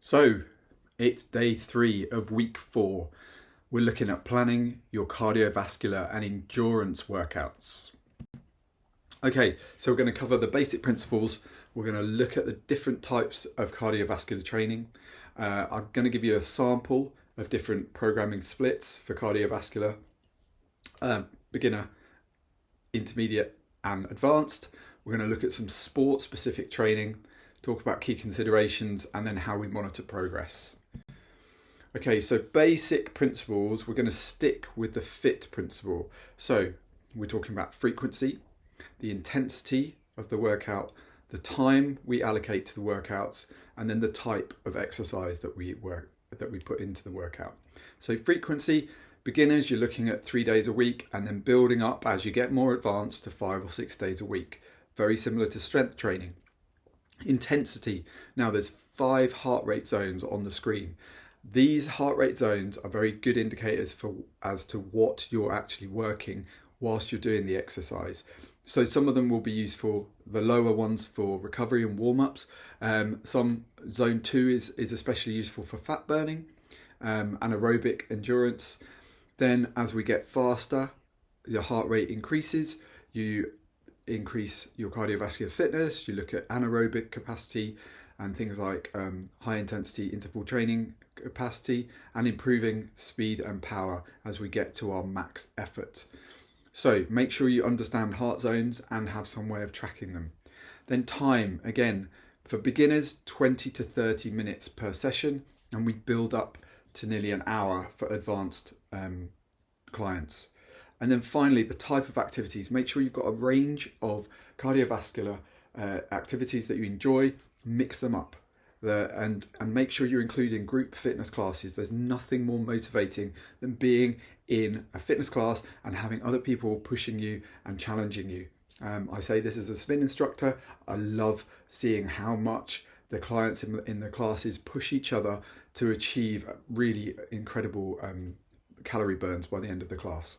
So it's day 3 of week 4. We're looking at planning your cardiovascular and endurance workouts. Okay, so we're going to cover the basic principles. We're going to look at the different types of cardiovascular training. I'm going to give you a sample of different programming splits for cardiovascular, beginner, intermediate and advanced. We're going to look at some sport specific training, talk about key considerations, and then how we monitor progress. Okay, so basic principles, we're going to stick with the FIT principle. So we're talking about frequency, the intensity of the workout, the time we allocate to the workouts, and then the type of exercise that we put into the workout. So frequency, beginners, you're looking at 3 days a week, and then building up as you get more advanced to 5 or 6 days a week. Very similar to strength training. Intensity, now there's 5 heart rate zones on the screen. These heart rate zones are very good indicators as to what you're actually working whilst you're doing the exercise. So some of them will be useful, the lower ones for recovery and warm-ups. Some zone 2 is especially useful for fat burning, anaerobic endurance. Then as we get faster, your heart rate increases, you increase your cardiovascular fitness, you look at anaerobic capacity and things like high intensity interval training capacity, and improving speed and power as we get to our max effort. So make sure you understand heart zones and have some way of tracking them. Then time, again, for beginners, 20 to 30 minutes per session, and we build up to nearly an hour for advanced clients. And then finally, the type of activities. Make sure you've got a range of cardiovascular activities that you enjoy, mix them up. And make sure you're including group fitness classes. There's nothing more motivating than being in a fitness class and having other people pushing you and challenging you. I say this as a spin instructor. I love seeing how much the clients in the classes push each other to achieve really incredible calorie burns by the end of the class.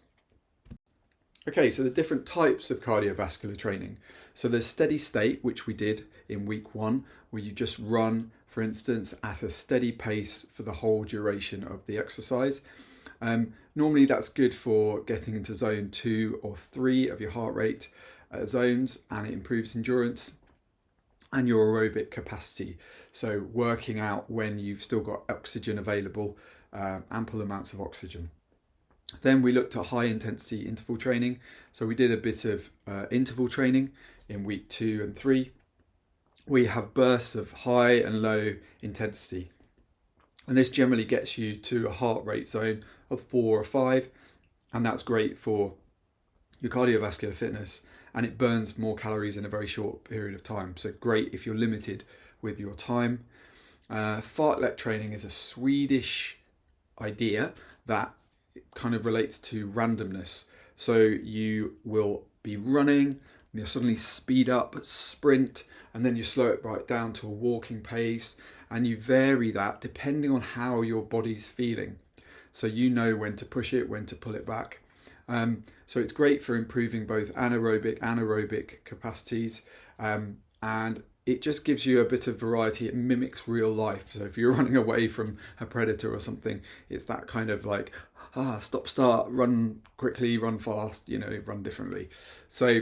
Okay, so the different types of cardiovascular training. So there's steady state, which we did in week 1, where you just run, for instance, at a steady pace for the whole duration of the exercise. Normally that's good for getting into zone 2 or 3 of your heart rate zones, and it improves endurance and your aerobic capacity. So working out when you've still got oxygen available, ample amounts of oxygen. Then we looked at high intensity interval training. So we did a bit of interval training in week 2 and 3. We have bursts of high and low intensity. And this generally gets you to a heart rate zone of 4 or 5. And that's great for your cardiovascular fitness. And it burns more calories in a very short period of time. So great if you're limited with your time. Fartlek training is a Swedish idea that kind of relates to randomness. So you will be running, you'll suddenly speed up, sprint, and then you slow it right down to a walking pace, and you vary that depending on how your body's feeling. So you know when to push it, when to pull it back. So it's great for improving both anaerobic capacities, and it just gives you a bit of variety. It mimics real life. So if you're running away from a predator or something, it's that kind of like, stop, start, run quickly, run fast, run differently. So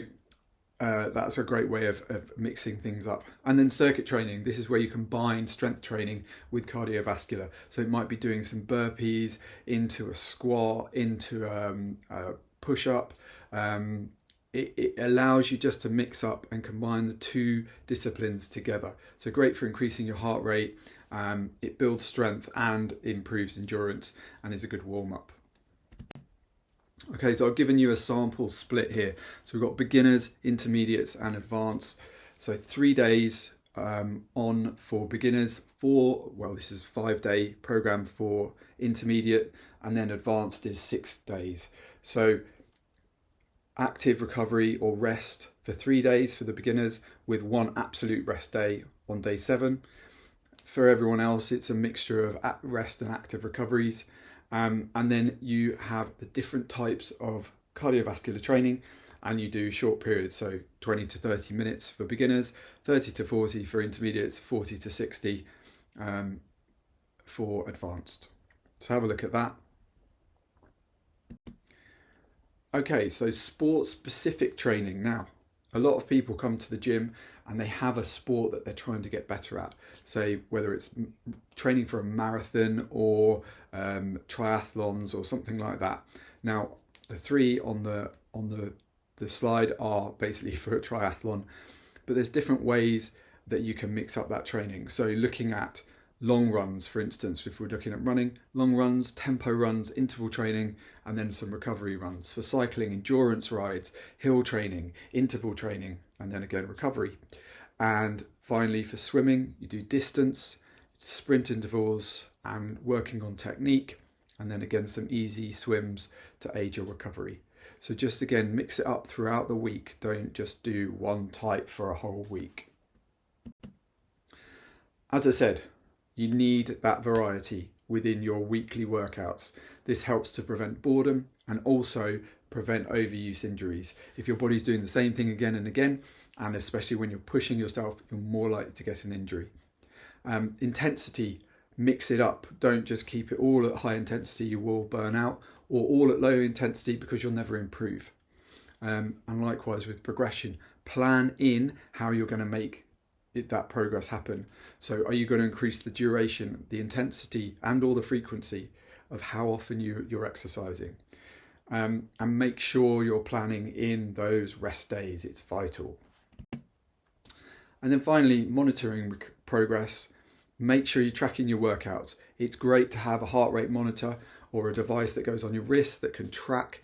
that's a great way of mixing things up. And then circuit training. This is where you combine strength training with cardiovascular. So it might be doing some burpees into a squat, into a push-up. It allows you just to mix up and combine the two disciplines together. So great for increasing your heart rate. It builds strength and improves endurance and is a good warm-up. Okay, so I've given you a sample split here. So we've got beginners, intermediates and advanced. So 3 days on for beginners, this is a 5-day program for intermediate, and then advanced is 6 days. So active recovery or rest for 3 days for the beginners, with 1 absolute rest day on day 7. For everyone else, it's a mixture of rest and active recoveries. And then you have the different types of cardiovascular training, and you do short periods, so 20 to 30 minutes for beginners, 30 to 40 for intermediates, 40 to 60 for advanced. So have a look at that. Okay, so sport-specific training now. A lot of people come to the gym and they have a sport that they're trying to get better at. Say whether it's training for a marathon or triathlons or something like that. Now, the three on the slide are basically for a triathlon, but there's different ways that you can mix up that training. So looking at long runs, for instance, if we're looking at running, long runs, tempo runs, interval training, and then some recovery runs. For cycling, endurance rides, hill training, interval training, and then again recovery. And finally for swimming, you do distance, sprint intervals, and working on technique, and then again some easy swims to aid your recovery. So just again, mix it up throughout the week. Don't just do one type for a whole week. As I said, you need that variety within your weekly workouts. This helps to prevent boredom and also prevent overuse injuries. If your body's doing the same thing again and again, and especially when you're pushing yourself, you're more likely to get an injury. Intensity, mix it up. Don't just keep it all at high intensity, you will burn out, or all at low intensity because you'll never improve. And likewise with progression, plan in how you're going to make that progress happen. So are you going to increase the duration, the intensity, and or the frequency of how often you're exercising? And make sure you're planning in those rest days. It's vital. And then finally, monitoring progress. Make sure you're tracking your workouts. It's great to have a heart rate monitor or a device that goes on your wrist that can track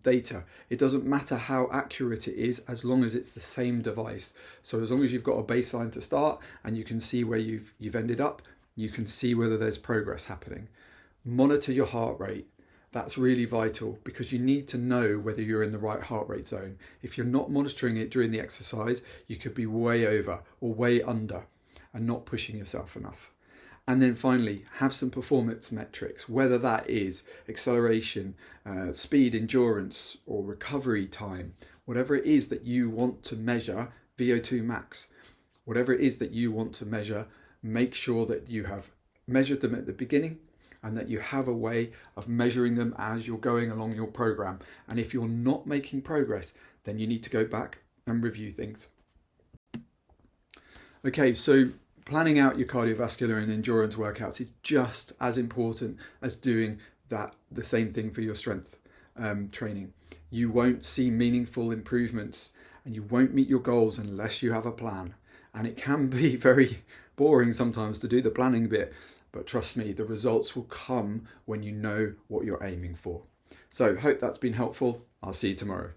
data. It doesn't matter how accurate it is as long as it's the same device. So as long as you've got a baseline to start and you can see where you've ended up, you can see whether there's progress happening. Monitor your heart rate. That's really vital because you need to know whether you're in the right heart rate zone. If you're not monitoring it during the exercise, you could be way over or way under and not pushing yourself enough. And then finally, have some performance metrics, whether that is acceleration, speed, endurance, or recovery time, whatever it is that you want to measure, VO2 max, whatever it is that you want to measure, make sure that you have measured them at the beginning and that you have a way of measuring them as you're going along your program. And if you're not making progress, then you need to go back and review things. Okay, so planning out your cardiovascular and endurance workouts is just as important as doing the same thing for your strength training. You won't see meaningful improvements and you won't meet your goals unless you have a plan. And it can be very boring sometimes to do the planning bit, but trust me, the results will come when you know what you're aiming for. So hope that's been helpful. I'll see you tomorrow.